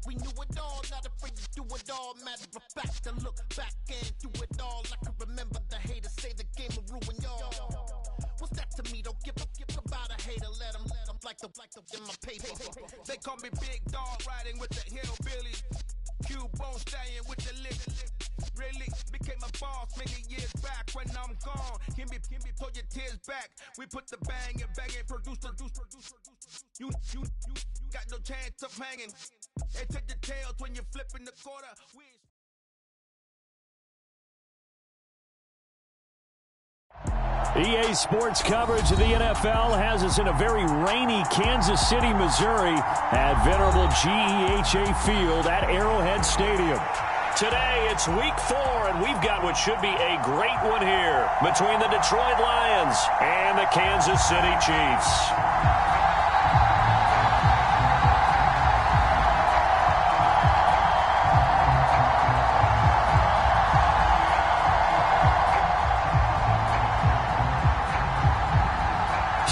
We knew it all, not afraid to do it all. Matter of fact, to look back and do it all. I can remember the haters say the game will ruin y'all. What's that to me? Don't give about a hater. Let them like the in my paper. They call me Big Dog, riding with the hillbillies. Q-Bone staying with the lick. Really became a boss many years back. When I'm gone, can be pull your tears back. We put the bang and produce. You got no chance of hanging. And take the tails when you're flipping the quarter. EA Sports coverage of the NFL has us in a very rainy Kansas City, Missouri at venerable GEHA Field at Arrowhead Stadium. Today, it's week 4, and we've got what should be a great one here between the Detroit Lions and the Kansas City Chiefs.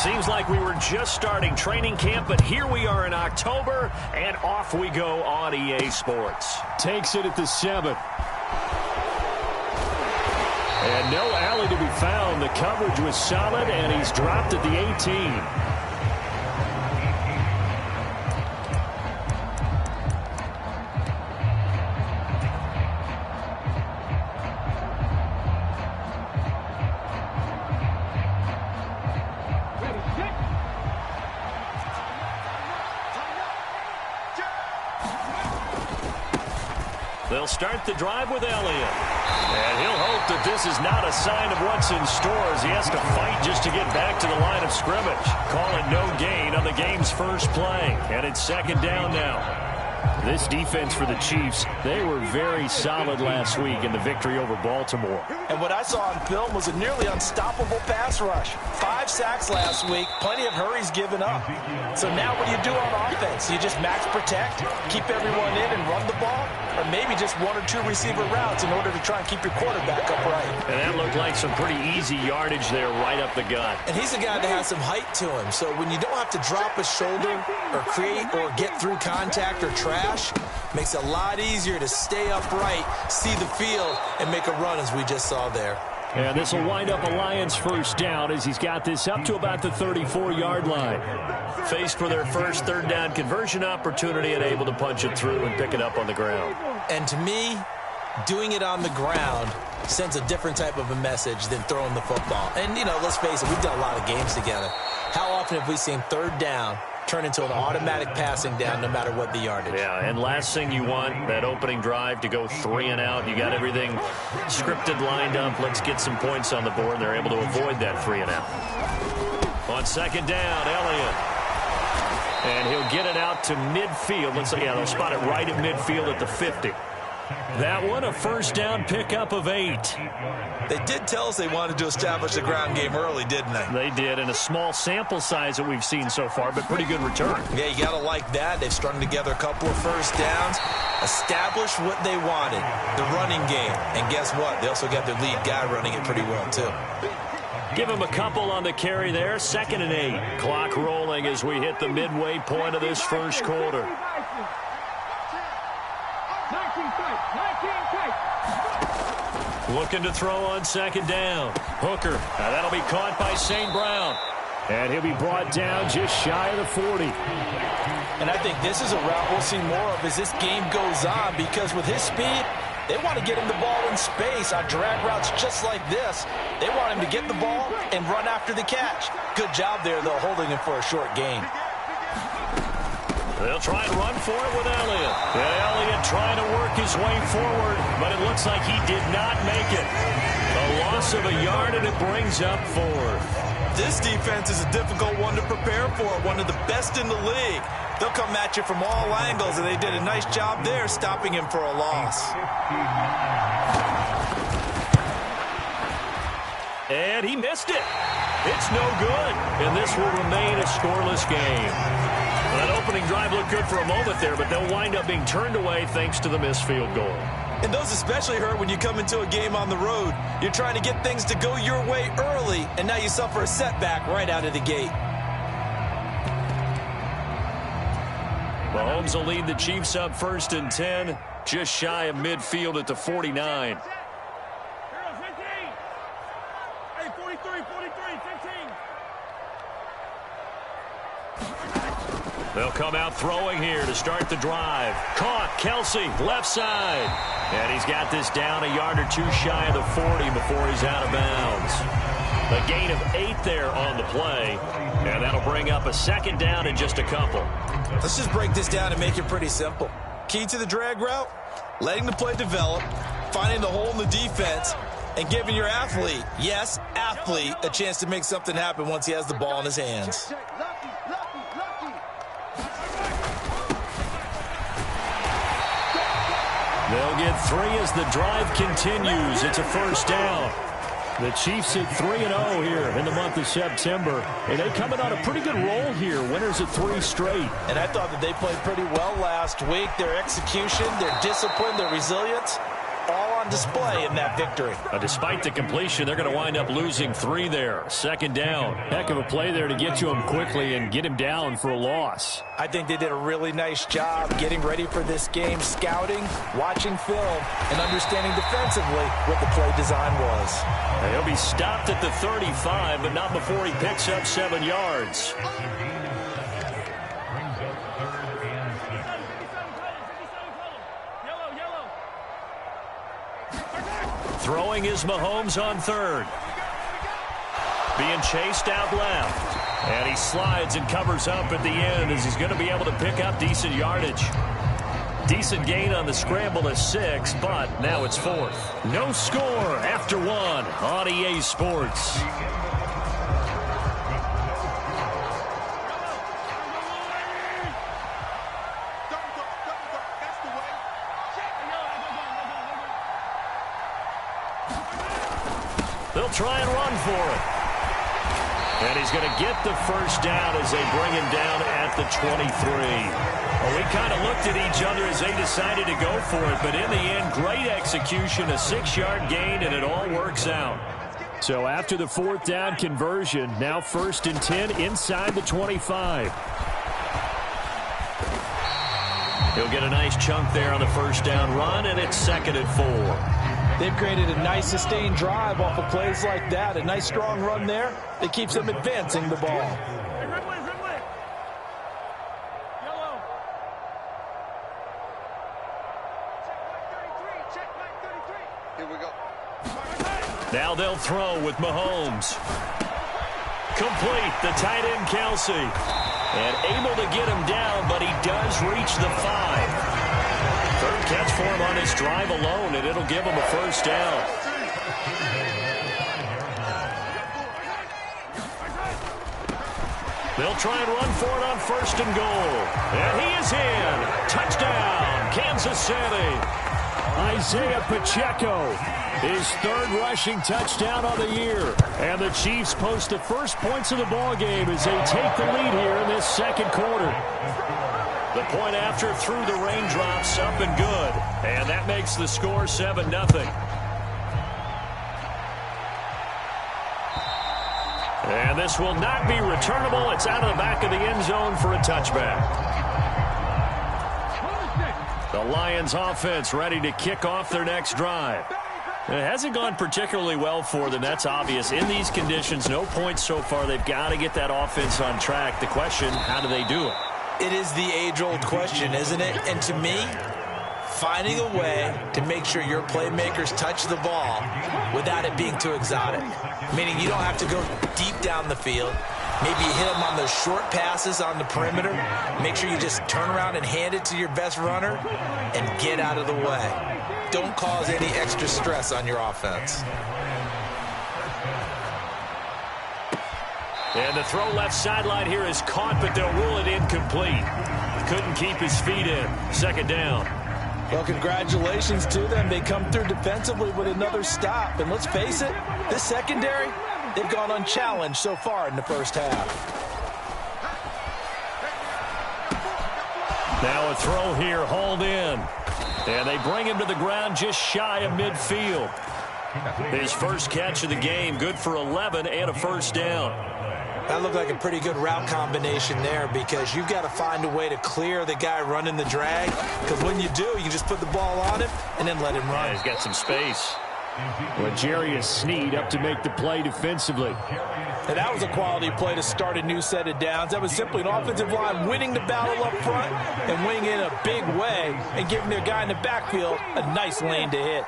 Seems like we were just starting training camp, but here we are in October, and off we go on EA Sports. Takes it at the 7. And no alley to be found. The coverage was solid, and he's dropped at the 18. They'll start the drive with Elliott. And he'll hope that this is not a sign of what's in store as he has to fight just to get back to the line of scrimmage. Call it no gain on the game's first play. And it's second down now. This defense for the Chiefs, they were very solid last week in the victory over Baltimore. And what I saw on film was a nearly unstoppable pass rush. 5 sacks last week, plenty of hurries given up. So now what do you do on offense? You just max protect, keep everyone in and run the ball? Or maybe just 1 or 2 receiver routes in order to try and keep your quarterback upright. And that looked like some pretty easy yardage there right up the gut. And he's a guy that has some height to him. So when you don't have to drop a shoulder or create or get through contact or trash, makes it a lot easier to stay upright, see the field, and make a run as we just saw there. And this will wind up a Lions first down as he's got this up to about the 34-yard line. Faced for their first third down conversion opportunity and able to punch it through and pick it up on the ground. And to me, doing it on the ground sends a different type of a message than throwing the football. And, you know, let's face it, we've done a lot of games together. How often have we seen third down turn into an automatic passing down no matter what the yardage? Yeah, and last thing you want, that opening drive to go 3 and out. You got everything scripted, lined up. Let's get some points on the board. They're able to avoid that 3 and out. On second down, Elliott. And he'll get it out to midfield. Let's say, yeah, they'll spot it right at midfield at the 50. That one, a first down pickup of 8. They did tell us they wanted to establish the ground game early, didn't they? They did, and a small sample size that we've seen so far, but pretty good return. Yeah, you got to like that. They've strung together a couple of first downs, established what they wanted, the running game. And guess what? They also got their lead guy running it pretty well, too. Give him a couple on the carry there. 2nd and 8. Clock rolling as we hit the midway point of this first quarter. Looking to throw on second down. Hooker. Now that'll be caught by St. Brown. And he'll be brought down just shy of the 40. And I think this is a route we'll see more of as this game goes on, because with his speed, they want to get him the ball in space on drag routes just like this. They want him to get the ball and run after the catch. Good job there, though, holding him for a short gain. They'll try and run for it with Elliott. And Elliott trying to work his way forward, but it looks like he did not make it. A loss of a yard, and it brings up 4th. This defense is a difficult one to prepare for, one of the best in the league. They'll come at you from all angles, and they did a nice job there stopping him for a loss. And he missed it. It's no good, and this will remain a scoreless game. That opening drive looked good for a moment there, but they'll wind up being turned away thanks to the missed field goal. And those especially hurt when you come into a game on the road. You're trying to get things to go your way early, and now you suffer a setback right out of the gate. Mahomes will lead the Chiefs up 1st and 10, just shy of midfield at the 49. They'll come out throwing here to start the drive. Caught, Kelsey, left side. And he's got this down a yard or two shy of the 40 before he's out of bounds. A gain of 8 there on the play. And that'll bring up a 2nd down and just a couple. Let's just break this down and make it pretty simple. Key to the drag route, letting the play develop, finding the hole in the defense, and giving your athlete, yes, athlete, a chance to make something happen once he has the ball in his hands. They'll get 3 as the drive continues. It's a 1st down. The Chiefs at 3-0 here in the month of September. And they coming on a pretty good roll here. Winners at 3 straight. And I thought that they played pretty well last week. Their execution, their discipline, their resilience, all on display in that victory. Despite the completion, they're going to wind up losing 3 there. 2nd down. Heck of a play there to get to him quickly and get him down for a loss. I think they did a really nice job getting ready for this game, scouting, watching film, and understanding defensively what the play design was. He'll be stopped at the 35, but not before he picks up 7 yards. Throwing is Mahomes on 3rd. Being chased out left. And he slides and covers up at the end as he's going to be able to pick up decent yardage. Decent gain on the scramble to 6, but now it's 4th. No score after 1 on EA Sports. They'll try and run for it. And he's going to get the 1st down as they bring him down at the 23. Well, we kind of looked at each other as they decided to go for it, but in the end, great execution, a 6-yard gain, and it all works out. So after the 4th down conversion, now 1st and 10 inside the 25. He'll get a nice chunk there on the 1st down run, and it's 2nd and 4. They've created a nice sustained drive off of plays like that. A nice strong run there that keeps them advancing the ball. Here we go. Now they'll throw with Mahomes. Complete, the tight end Kelsey. And able to get him down, but he does reach the 5. 3rd catch for him on his drive alone, and it'll give him a 1st down. They'll try and run for it on 1st and goal. And he is in. Touchdown, Kansas City. Isaiah Pacheco, his 3rd rushing touchdown on the year. And the Chiefs post the first points of the ball game as they take the lead here in this 2nd quarter. The point after through the raindrops, up and good. And that makes the score 7-0. And this will not be returnable. It's out of the back of the end zone for a touchback. The Lions offense ready to kick off their next drive. It hasn't gone particularly well for them. That's obvious. In these conditions, no points so far. They've got to get that offense on track. The question, how do they do it? It is the age-old question, isn't it? And to me, finding a way to make sure your playmakers touch the ball without it being too exotic. Meaning you don't have to go deep down the field. Maybe you hit them on those short passes on the perimeter. Make sure you just turn around and hand it to your best runner and get out of the way. Don't cause any extra stress on your offense. And the throw left sideline here is caught, but they'll rule it incomplete. Couldn't keep his feet in. 2nd down. Well, congratulations to them. They come through defensively with another stop. And let's face it, this secondary, they've gone unchallenged so far in the 1st half. Now a throw here, hauled in. And they bring him to the ground just shy of midfield. His first catch of the game, good for 11 and a 1st down. That looked like a pretty good route combination there because you've got to find a way to clear the guy running the drag, because when you do, you can just put the ball on him and then let him run. Yeah, he's got some space. L'Jarius Sneed up to make the play defensively. And that was a quality play to start a new set of downs. That was simply an offensive line winning the battle up front and winning in a big way and giving their guy in the backfield a nice lane to hit.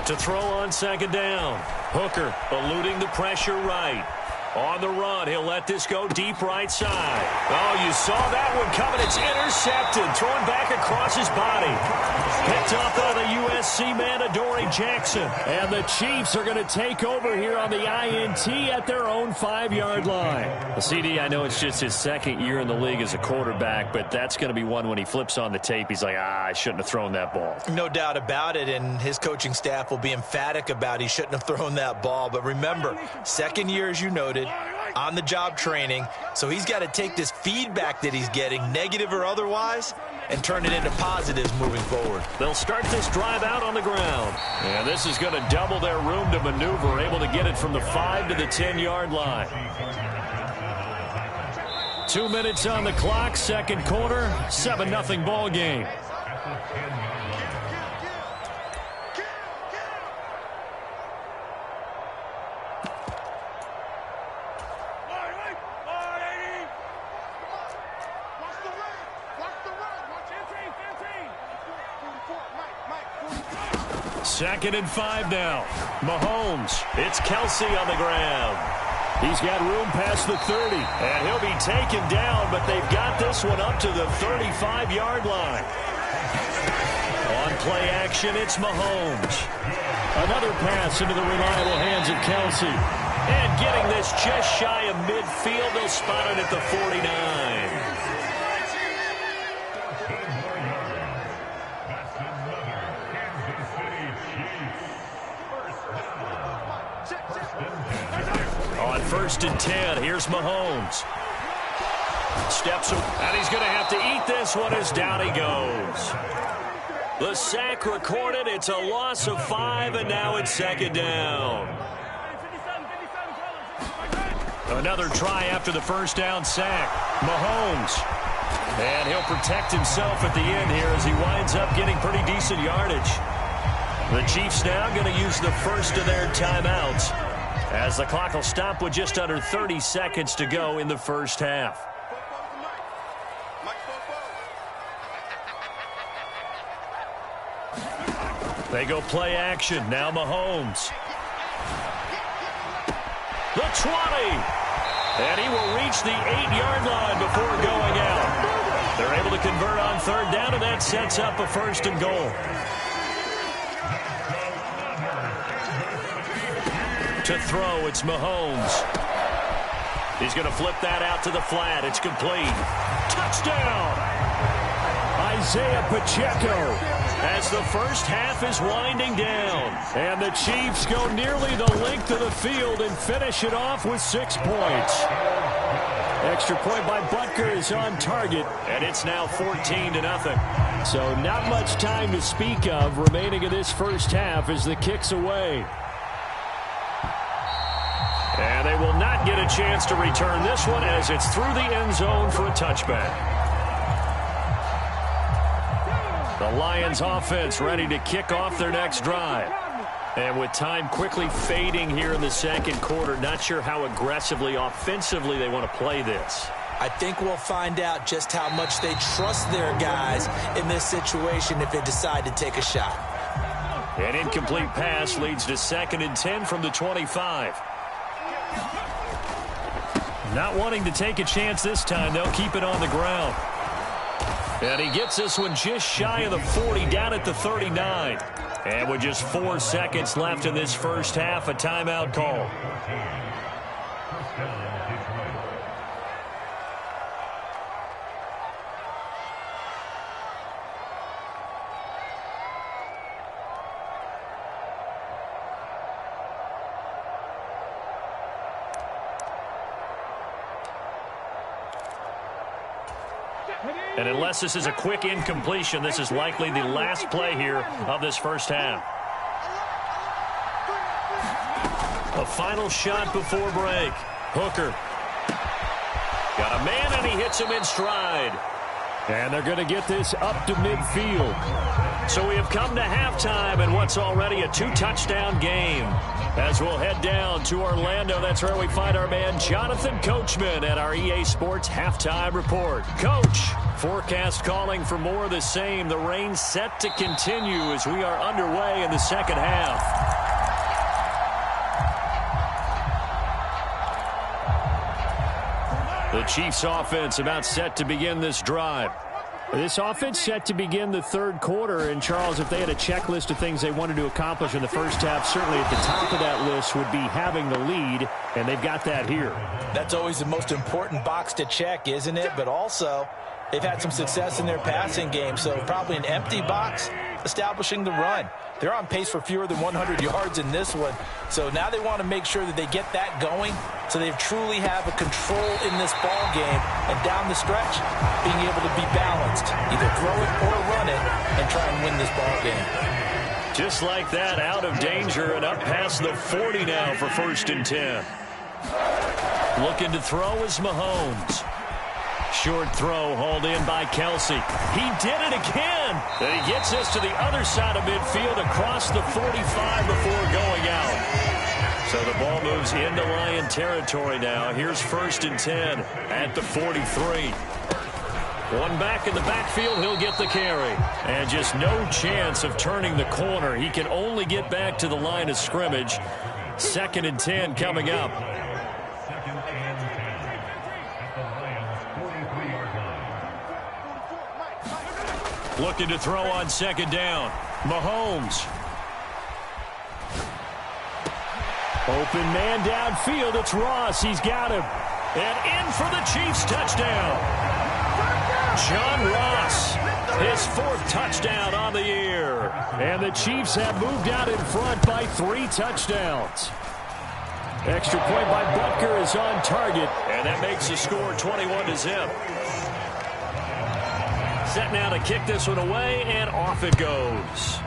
To throw on second down. Hooker eluding the pressure right. On the run, he'll let this go deep right side. Oh, you saw that one coming. It's intercepted. Thrown back across his body. Picked up by the USC man, Adoree Jackson. And the Chiefs are going to take over here on the INT at their own 5-yard line. The CD, I know it's just his second year in the league as a quarterback, but that's going to be one when he flips on the tape. He's like, I shouldn't have thrown that ball. No doubt about it, and his coaching staff will be emphatic about he shouldn't have thrown that ball. But remember, second year, as you noted, on-the-job training, so he's got to take this feedback that he's getting, negative or otherwise, and turn it into positives moving forward. They'll start this drive out on the ground. And this is going to double their room to maneuver, able to get it from the 5 to the 10-yard line. 2 minutes on the clock, second quarter, 7-0 ball game. Second and 5 now. Mahomes. It's Kelsey on the ground. He's got room past the 30. And he'll be taken down, but they've got this one up to the 35-yard line. On play action, it's Mahomes. Another pass into the reliable hands of Kelsey. And getting this just shy of midfield, they'll spot it at the 49. On 1st and 10, here's Mahomes. Steps up, and he's going to have to eat this one as down he goes. The sack recorded. It's a loss of 5, and now it's second down. Another try after the first down sack. Mahomes. And he'll protect himself at the end here as he winds up getting pretty decent yardage. The Chiefs now going to use the first of their timeouts, as the clock will stop with just under 30 seconds to go in the first half. They go play action. Now Mahomes. The 20. And he will reach the 8-yard line before going out. They're able to convert on third down, and that sets up a 1st and goal. To throw, it's Mahomes. He's going to flip that out to the flat. It's complete. Touchdown! Isaiah Pacheco. As the first half is winding down. And the Chiefs go nearly the length of the field and finish it off with 6 points. Extra point by Butker is on target. And it's now 14-0. So not much time to speak of remaining in this first half as the kick's away. And they will not get a chance to return this one as it's through the end zone for a touchback. The Lions offense ready to kick off their next drive. And with time quickly fading here in the second quarter, not sure how aggressively, offensively they want to play this. I think we'll find out just how much they trust their guys in this situation if they decide to take a shot. An incomplete pass leads to 2nd and 10 from the 25. Not wanting to take a chance this time, they'll keep it on the ground. And he gets this one just shy of the 40, down at the 39. And with just 4 seconds left in this first half, a timeout call. And unless this is a quick incompletion, this is likely the last play here of this first half. A final shot before break. Hooker. Got a man, and he hits him in stride. And they're going to get this up to midfield. So we have come to halftime in what's already a 2-touchdown game. As we'll head down to Orlando, that's where we find our man Jonathan Coachman at our EA Sports Halftime Report. Coach, forecast calling for more of the same. The rain set to continue as we are underway in the second half. The Chiefs offense about set to begin this drive. This offense set to begin the third quarter. And, Charles, if they had a checklist of things they wanted to accomplish in the first half, certainly at the top of that list would be having the lead, and they've got that here. That's always the most important box to check, isn't it? But also, they've had some success in their passing game, so probably an empty box establishing the run. They're on pace for fewer than 100 yards in this one. So now they want to make sure that they get that going so they truly have a control in this ball game. And down the stretch, being able to be balanced. Either throw it or run it and try and win this ball game. Just like that, out of danger and up past the 40 now for 1st and 10. Looking to throw is Mahomes. Short throw hauled in by Kelsey. He did it again. And he gets us to the other side of midfield across the 45 before going out. So the ball moves into Lion territory now. Here's 1st and 10 at the 43. One back in the backfield, he'll get the carry. And just no chance of turning the corner. He can only get back to the line of scrimmage. 2nd and 10 coming up. Looking to throw on 2nd down. Mahomes. Open man downfield. It's Ross. He's got him. And in for the Chiefs touchdown. John Ross, his 4th touchdown on the year. And the Chiefs have moved out in front by 3 touchdowns. Extra point by Butker is on target. And that makes the score 21-0. Set now to kick this one away, and off it goes.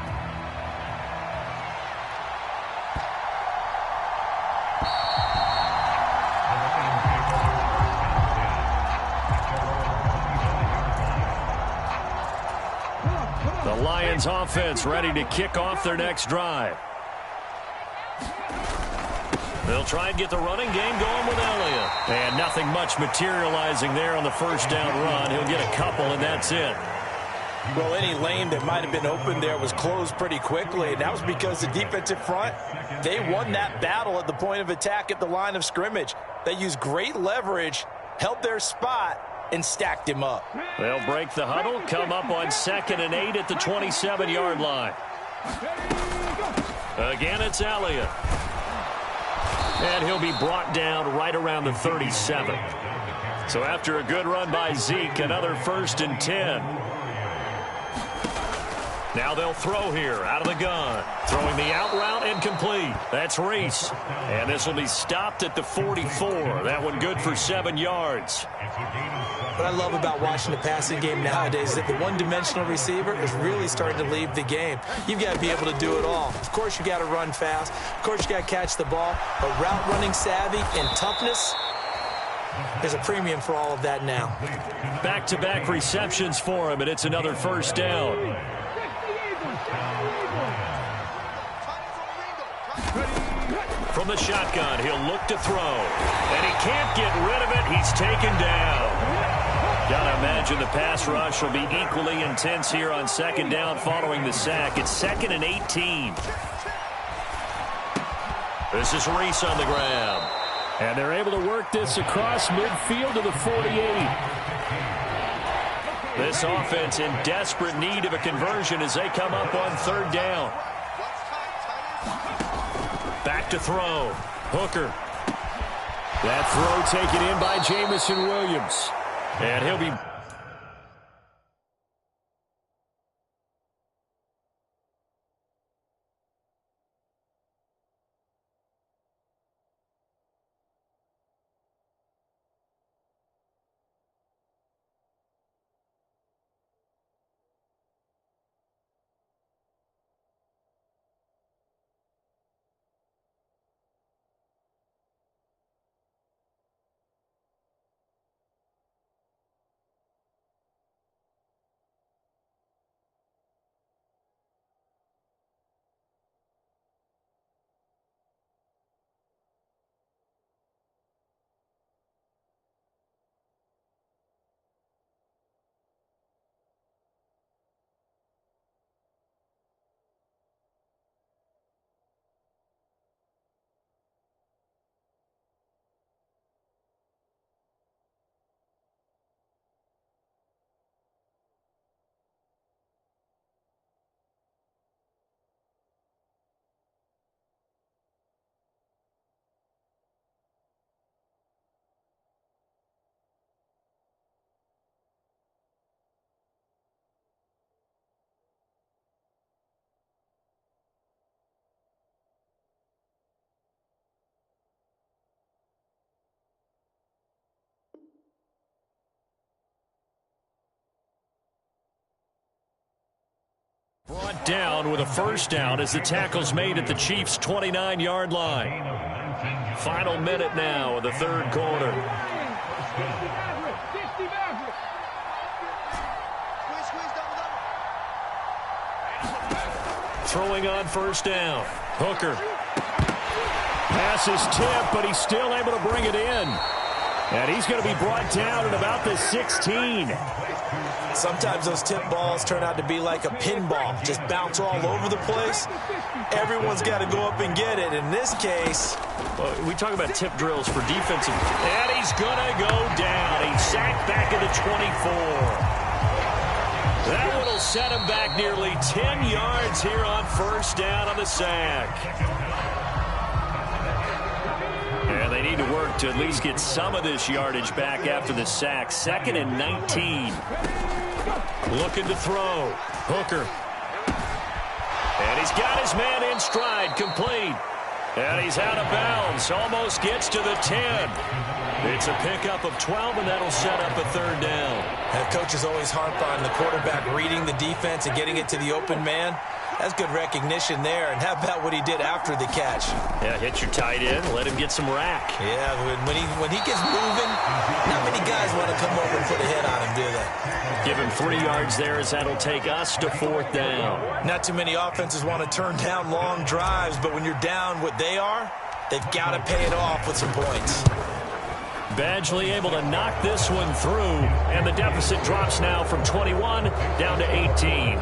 The Lions offense ready to kick off their next drive. They'll try and get the running game going with Elliott. And nothing much materializing there on the 1st down run. He'll get a couple, and that's it. Well, any lane that might have been open there was closed pretty quickly, and that was because the defensive front, they won that battle at the point of attack at the line of scrimmage. They used great leverage, held their spot, and stacked him up. They'll break the huddle, come up on 2nd and 8 at the 27-yard line. Again, it's Elliott. And he'll be brought down right around the 37. So after a good run by Zeke, another 1st and 10. Now they'll throw here out of the gun. Throwing the out route incomplete. That's Reese. And this will be stopped at the 44. That one good for 7 yards. What I love about watching the passing game nowadays is that the one-dimensional receiver is really starting to leave the game. You've got to be able to do it all. Of course, you got to run fast. Of course, you got to catch the ball. But route running savvy and toughness, there's a premium for all of that now. Back-to-back receptions for him, and it's another 1st down. From the shotgun, he'll look to throw. And he can't get rid of it. He's taken down. Gotta imagine the pass rush will be equally intense here on 2nd down following the sack. It's 2nd and 18. This is Reese on the ground. And they're able to work this across midfield to the 48. This offense in desperate need of a conversion as they come up on 3rd down. Back to throw. Hooker. That throw taken in by Jamison Williams. And he'll be... Brought down with a first down as the tackle's made at the Chiefs' 29-yard line. Final minute now of the third quarter. Throwing on first down. Hooker. Pass is tipped, but he's still able to bring it in. And he's going to be brought down at about the 16. Sometimes those tip balls turn out to be like a pinball. Just bounce all over the place. Everyone's got to go up and get it. In this case, well, we talk about tip drills for defensive. And he's going to go down. He's sacked back at the 24. That one will set him back nearly 10 yards here on first down on the sack. And they need to work to at least get some of this yardage back after the sack. 2nd and 19. Looking to throw. Hooker. And he's got his man in stride. Complete. And he's out of bounds. Almost gets to the 10. It's a pickup of 12, and that'll set up a third down. And coaches always harp on the quarterback reading the defense and getting it to the open man. That's good recognition there. And how about what he did after the catch? Yeah, hit your tight end, let him get some rack. Yeah, when he gets moving, not many guys want to come over and put a hit on him, do they? Give him 3 yards there as that'll take us to 4th down. Not too many offenses want to turn down long drives, but when you're down what they are, they've got to pay it off with some points. Badgley able to knock this one through, and the deficit drops now from 21 down to 18.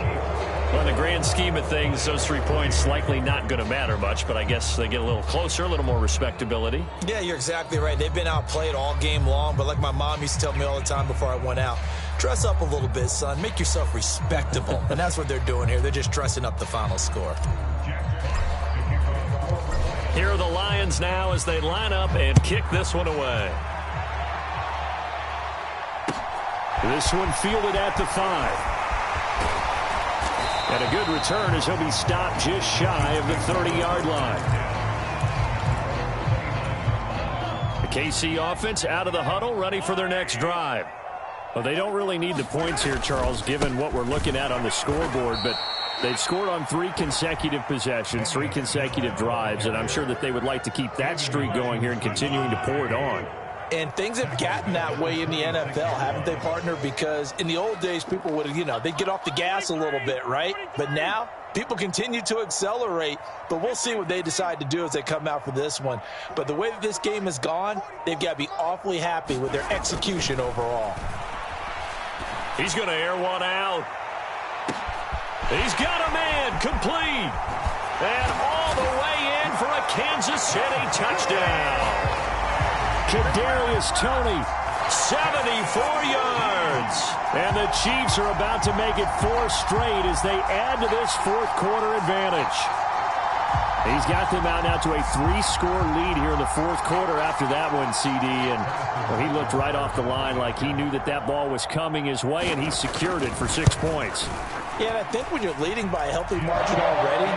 On the grand scheme of things, those 3 points likely not going to matter much, but I guess they get a little closer, a little more respectability. Yeah, you're exactly right. They've been outplayed all game long, but like my mom used to tell me all the time before I went out, dress up a little bit, son. Make yourself respectable. And that's what they're doing here. They're just dressing up the final score. Here are the Lions now as they line up and kick this one away. This one fielded at the 5. And a good return as he'll be stopped just shy of the 30-yard line. The KC offense out of the huddle, ready for their next drive. Well, they don't really need the points here, Charles, given what we're looking at on the scoreboard, but they've scored on 3 consecutive possessions, 3 consecutive drives, and I'm sure that they would like to keep that streak going here and continuing to pour it on. And things have gotten that way in the NFL, haven't they, partner? Because in the old days, people would, they'd get off the gas a little bit, right? But now, people continue to accelerate. But we'll see what they decide to do as they come out for this one. But the way that this game has gone, they've got to be awfully happy with their execution overall. He's going to air one out. He's got a man complete. And all the way in for a Kansas City touchdown. Kadarius Toney, 74 yards. And the Chiefs are about to make it 4 straight as they add to this 4th quarter advantage. He's got them out now to a 3-score lead here in the 4th quarter after that one, CD. And he looked right off the line like he knew that ball was coming his way, and he secured it for 6 points. Yeah, and I think when you're leading by a healthy margin already,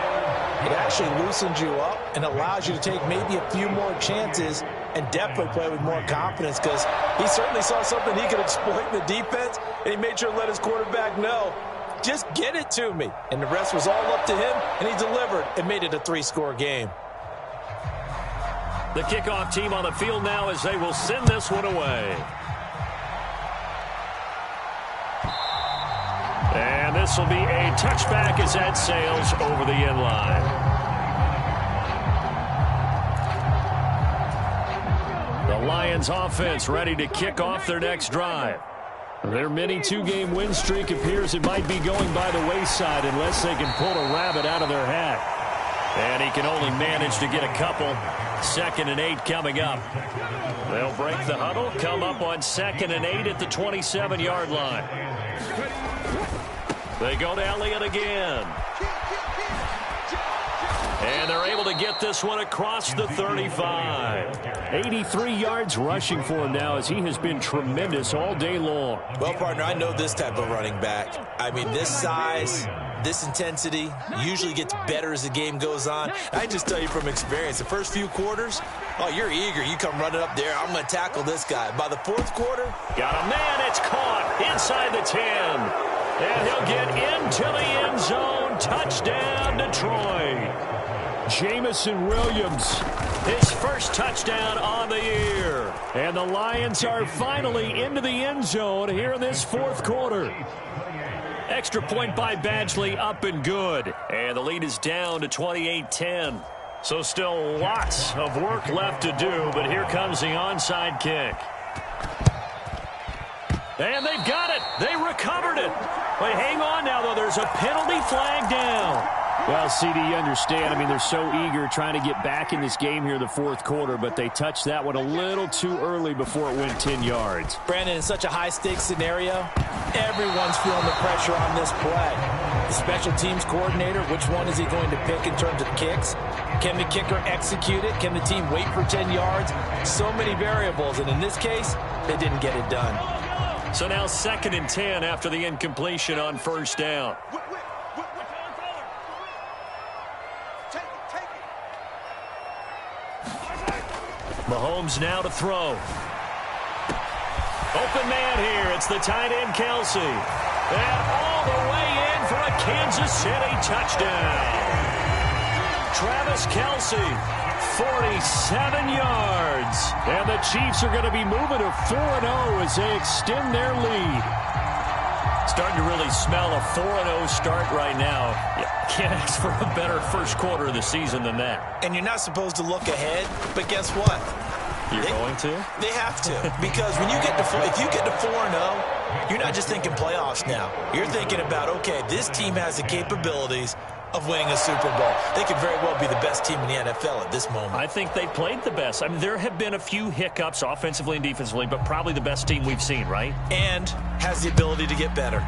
it actually loosens you up and allows you to take maybe a few more chances and definitely play with more confidence, because he certainly saw something he could exploit in the defense, and he made sure to let his quarterback know, just get it to me. And the rest was all up to him, and he delivered and made it a 3-score game. The kickoff team on the field now as they will send this one away. And this will be a touchback as that sails over the end line. The Lions offense ready to kick off their next drive. Their mini 2-game win streak appears it might be going by the wayside unless they can pull a rabbit out of their hat. And he can only manage to get a couple. 2nd and 8 coming up. They'll break the huddle, come up on 2nd and 8 at the 27-yard line. They go to Elliott again. And they're able to get this one across the 35. 83 yards rushing for him now as he has been tremendous all day long. Well, partner, I know this type of running back. I mean, this size, this intensity usually gets better as the game goes on. I just tell you from experience, the first few quarters, oh, you're eager. You come running up there, I'm going to tackle this guy. By the 4th quarter, got a man, it's caught inside the 10. And he'll get into the end zone end. Touchdown, Detroit. Jamison Williams, His first touchdown on the year. and the Lions are finally into the end zone here in this fourth quarter. Extra point by Badgley, up and good. And the lead is down to 28-10. So still lots of work left to do, but here comes the onside kick. And they've got it. They recovered it. But hang on now, though. There's a penalty flag down. Well, CD, you understand. I mean, they're so eager trying to get back in this game here in the fourth quarter, but they touched that one a little too early before it went 10 yards. Brandon, in such a high-stakes scenario, everyone's feeling the pressure on this play. The special teams coordinator, which one is he going to pick in terms of kicks? Can the kicker execute it? Can the team wait for 10 yards? So many variables, and in this case, they didn't get it done. So now 2nd and 10 after the incompletion on first down. Mahomes now to throw. Open man here. It's the tight end, Kelsey. And all the way in for a Kansas City touchdown. Travis Kelsey, 47 yards. And the Chiefs are going to be moving to 4-0 as they extend their lead. Starting to really smell a 4-0 start right now. Can't ask for a better first quarter of the season than that. And you're not supposed to look ahead, but guess what? You're going to? They have to, because when you get to if you get to 4-0, you're not just thinking playoffs now. You're thinking about, okay, this team has the capabilities of winning a Super Bowl. They could very well be the best team in the NFL at this moment. I think they played the best. I mean, there have been a few hiccups offensively and defensively, but probably the best team we've seen, right? And has the ability to get better.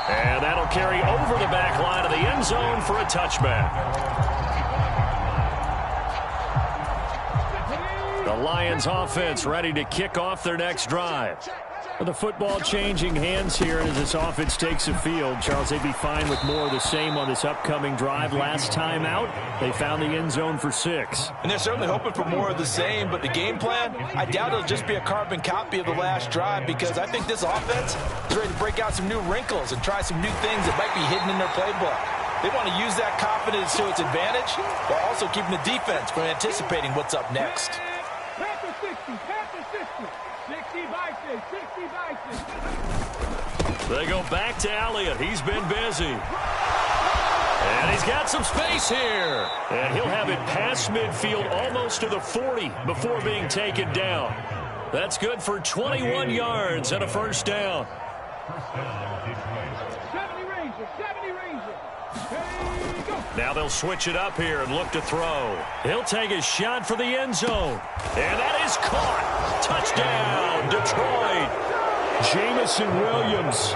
And that'll carry over the back line of the end zone for a touchback. The Lions offense ready to kick off their next drive. The football changing hands here as this offense takes the field. Charles, they'd be fine with more of the same on this upcoming drive. Last time out, they found the end zone for 6. And they're certainly hoping for more of the same, but the game plan, I doubt it'll just be a carbon copy of the last drive, because I think this offense is ready to break out some new wrinkles and try some new things that might be hidden in their playbook. They want to use that confidence to its advantage while also keeping the defense from anticipating what's up next. Panther 60, Panther 60. 60 by 6, 60 by 6. They go back to Elliott. He's been busy. And he's got some space here. And he'll have it past midfield almost to the 40 before being taken down. That's good for 21 yards and a first down. 70 Ranger, 70 Ranger. Now they'll switch it up here and look to throw. He'll take a shot for the end zone. And that is caught. Touchdown, Detroit. Jamison Williams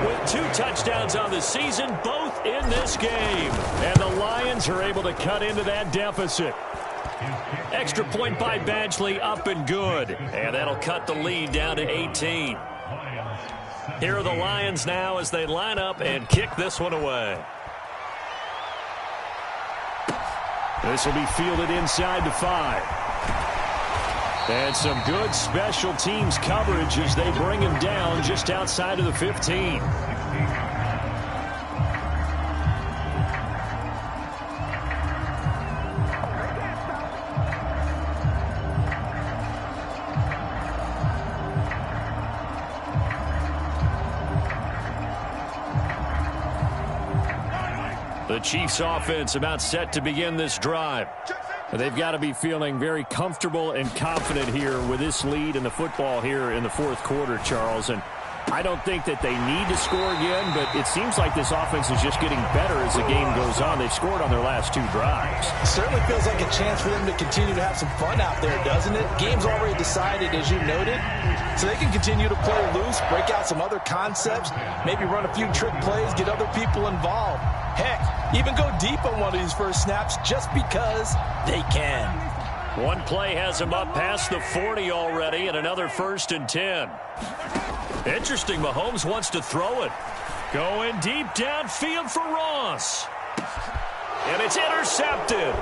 with 2 touchdowns on the season, both in this game. And the Lions are able to cut into that deficit. Extra point by Badgley, up and good. And that'll cut the lead down to 18. Here are the Lions now as they line up and kick this one away. This will be fielded inside the 5. And some good special teams coverage as they bring him down just outside of the 15. The Chiefs offense about set to begin this drive. They've got to be feeling very comfortable and confident here with this lead in the football here in the fourth quarter, Charles. And I don't think that they need to score again, but it seems like this offense is just getting better as the game goes on. They've scored on their last 2 drives. Certainly feels like a chance for them to continue to have some fun out there, doesn't it? Game's already decided, as you noted, so they can continue to play loose, break out some other concepts, maybe run a few trick plays, get other people involved. Heck, even go deep on one of these first snaps just because they can. One play has him up past the 40 already, and another 1st and 10. Interesting, Mahomes wants to throw it. Going deep downfield for Ross. And it's intercepted.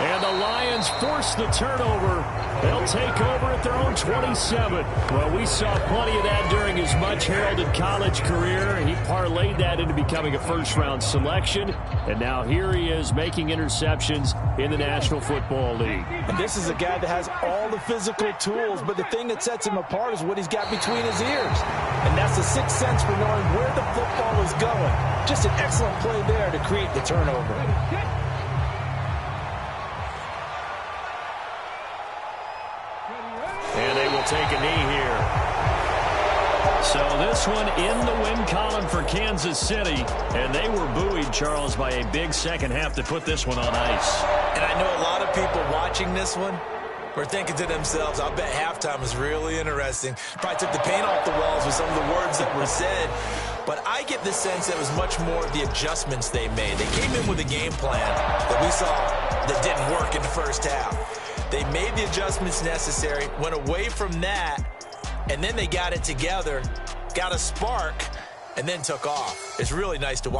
And And the Lions force the turnover. They'll take over at their own 27. Well, we saw plenty of that during his much-heralded college career. He parlayed that into becoming a first-round selection. And now here he is making interceptions in the National Football League. And this is a guy that has all the physical tools, but the thing that sets him apart is what he's got between his ears. And that's the sixth sense for knowing where the football is going. Just an excellent play there to create the turnover. And they will take a knee here. So this one in the win column for Kansas City. And they were buoyed, Charles, by a big second half to put this one on ice. And I know a lot of people watching this one were thinking to themselves, I bet halftime was really interesting. Probably took the paint off the walls with some of the words that were said. But I get the sense that it was much more of the adjustments they made. They came in with a game plan that we saw that didn't work in the first half. They made the adjustments necessary, went away from that, and then they got it together, got a spark, and then took off. It's really nice to watch.